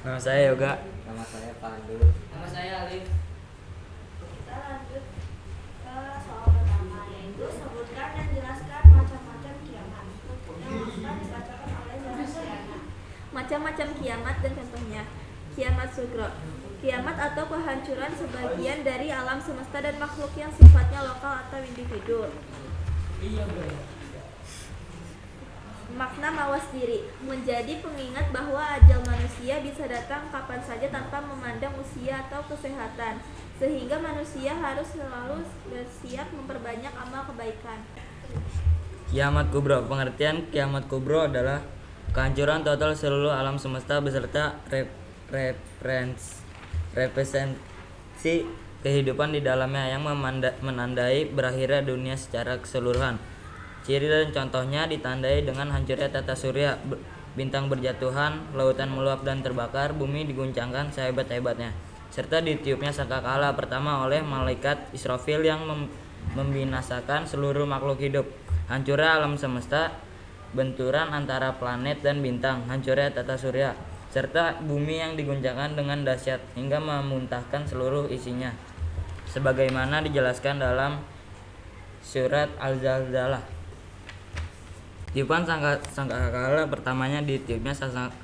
Nama saya Yoga. Nama saya Pandu. Nama saya Alif. Kita lanjut ke soal pertama, yaitu sebutkan dan jelaskan macam-macam kiamat yang akan dibacakan oleh Zahra. Macam-macam kiamat dan contohnya. Kiamat sugro. Kiamat atau kehancuran sebagian dari alam semesta dan makhluk yang sifatnya lokal atau individu. Makna mawas diri, menjadi pengingat bahwa ajal manusia bisa datang kapan saja tanpa memandang usia atau kesehatan, sehingga manusia harus selalu bersiap memperbanyak amal kebaikan. Kiamat kubro. Pengertian kiamat kubro adalah kehancuran total seluruh alam semesta beserta representasi kehidupan di dalamnya yang menandai berakhirnya dunia secara keseluruhan. Ciri dan contohnya ditandai dengan hancurnya tata surya, bintang berjatuhan, lautan meluap dan terbakar, bumi diguncangkan sehebat-hebatnya, serta ditiupnya sangkakala pertama oleh malaikat Israfil yang membinasakan seluruh makhluk hidup. Hancurnya alam semesta, benturan antara planet dan bintang, hancurnya tata surya, serta bumi yang diguncangkan dengan dahsyat hingga memuntahkan seluruh isinya, sebagaimana dijelaskan dalam surat Al-Zalzalah. Tiupan sangkakala pertamanya ditiupnya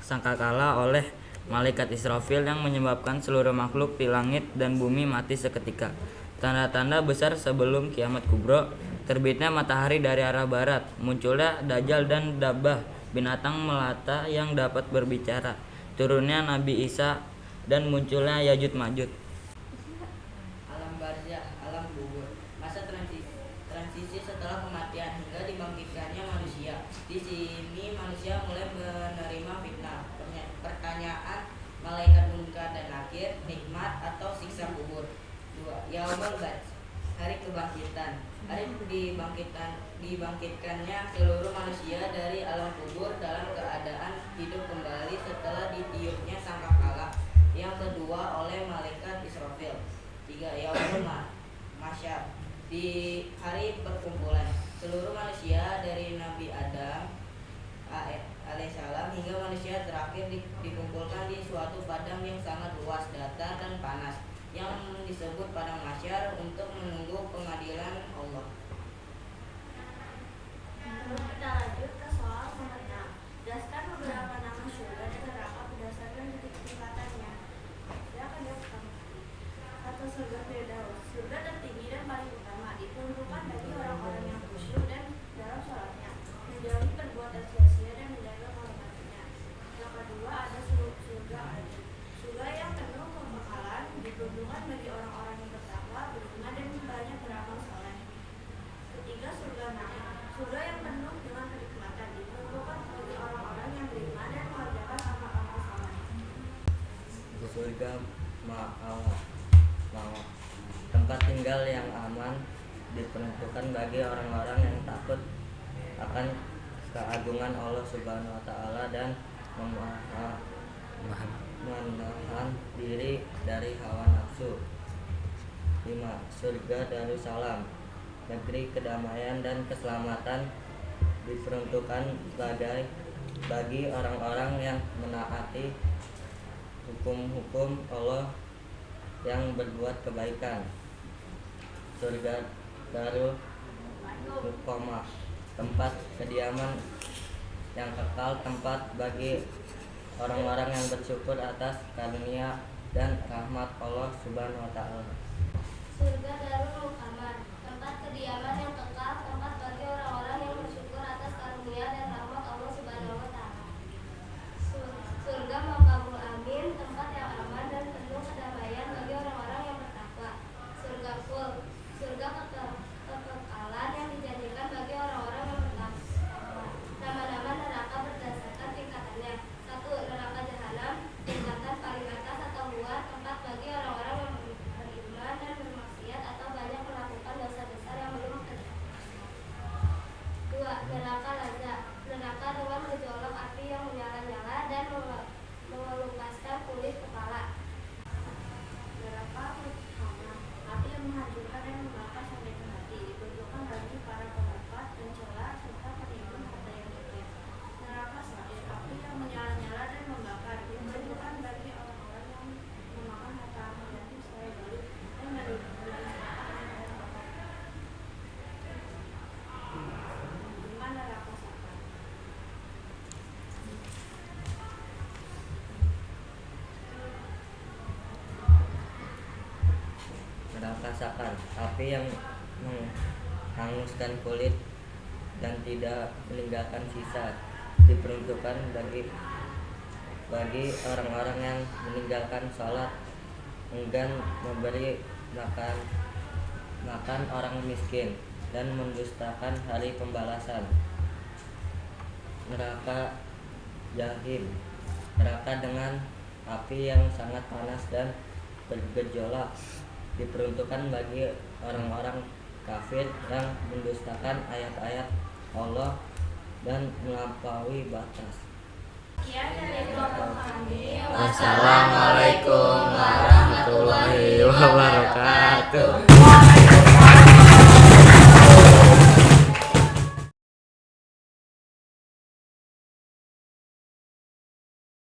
sangkakala oleh malaikat Israfil yang menyebabkan seluruh makhluk di langit dan bumi mati seketika. Tanda-tanda besar sebelum kiamat kubro: terbitnya matahari dari arah barat, munculnya Dajjal dan Dabbah, binatang melata yang dapat berbicara, turunnya Nabi Isa, dan munculnya Yajud Majud. Alam barzah, alam kubur. Masa transisi setelah kematian hingga dibangkitkannya manusia. Di sini manusia mulai menerima fitnah, pertanyaan malaikat munkar dan nakir, nikmat atau siksa kubur. 2. Yaumul ba'ts, hari kebangkitan. Hari dibangkitkannya seluruh manusia dari alam kubur dalam keadaan hidup kembali setelah ditiupnya sangkakala. Yang kedua oleh malaikat Israfil. 3. Yaumul masyar, di hari perkumpulan seluruh manusia dari Nabi Adam alaihissalam hingga manusia terakhir dikumpulkan di suatu padang yang sangat luas, datar dan panas, yang disebut padang masyar untuk menunggu pengadilan Allah. Lalu kita lanjut ke soal nomor 6. Jelaskan beberapa nama surga dan neraka berdasarkan titik-tingkatannya. Silakan jawab pertama. 1. Surga Firdaus. Surga tertinggi dan paling utama, diperuntukkan bagi orang-orang yang khusyuk dan dalam sholatnya, menjauhi perbuatan sia-sia dan menjaga kehormatannya. Yang kedua ada surga Adil. Surga yang penuh kekekalan, diperuntukkan bagi orang-orang yang bertakwa, beriman dan banyak beramal saleh. Ketiga, surga Naim. Surga yang penuh dengan kenikmatan, diperuntukkan bagi orang-orang yang beriman dan mengerjakan amal-amal saleh. Surga Ma'awa, tempat tinggal yang aman, diperuntukkan bagi orang-orang yang takut akan keagungan Allah Subhanahu wa Ta'ala dan menahan diri dari hawa nafsu. 5. Surga Darussalam, negeri kedamaian dan keselamatan, diperuntukkan bagi orang-orang yang menaati hukum-hukum Allah yang berbuat kebaikan. Surga Darul Muqamah, tempat kediaman yang kekal, tempat bagi orang-orang yang bersyukur atas karunia dan rahmat Allah Subhanahu wa Ta'ala. Surga Darul Muqamah, tempat kediaman yang kekal, tempat bagi orang-orang yang bersyukur atas karunia dan rahmat Allah Subhanahu wa Ta'ala. Surga Maqamul Amin, tempat yang aman dan penuh kedamaian bagi orang-orang yang bertakwa. Surga Khuld, surga kekekalan yang dijanjikan bagi orang-orang yang bertakwa. Nama-nama neraka berdasarkan tingkatannya. 1. Neraka Jahanam, tingkatan paling atas atau luar, tempat bagi orang-orang yang beriman dan bermaksiat atau banyak melakukan dosa besar yang belum terjadi. 2. Neraka Lazza, neraka dengan gejolak api yang menyala-nyala dan mengelupaskan kulit kepala. Neraka Hama, api yang menghancurkan dan membakar sampai ke hati, diperuntukkan bagi para pemufat, pencela, serta penimbun harta yang dikir. Neraka Sa'ir, api yang menyala-nyala dan membakar, diperuntukkan merasakan api yang menghanguskan kulit dan tidak meninggalkan sisa. Diperuntukkan bagi orang-orang yang meninggalkan sholat, enggan memberi makan orang miskin, dan mendustakan hari pembalasan. Neraka Jahim, neraka dengan api yang sangat panas dan bergejolak, diperuntukkan bagi orang-orang kafir yang mendustakan ayat-ayat Allah dan melampaui batas. Sekian dari kelompok kami. Wassalamualaikum warahmatullahi wabarakatuh.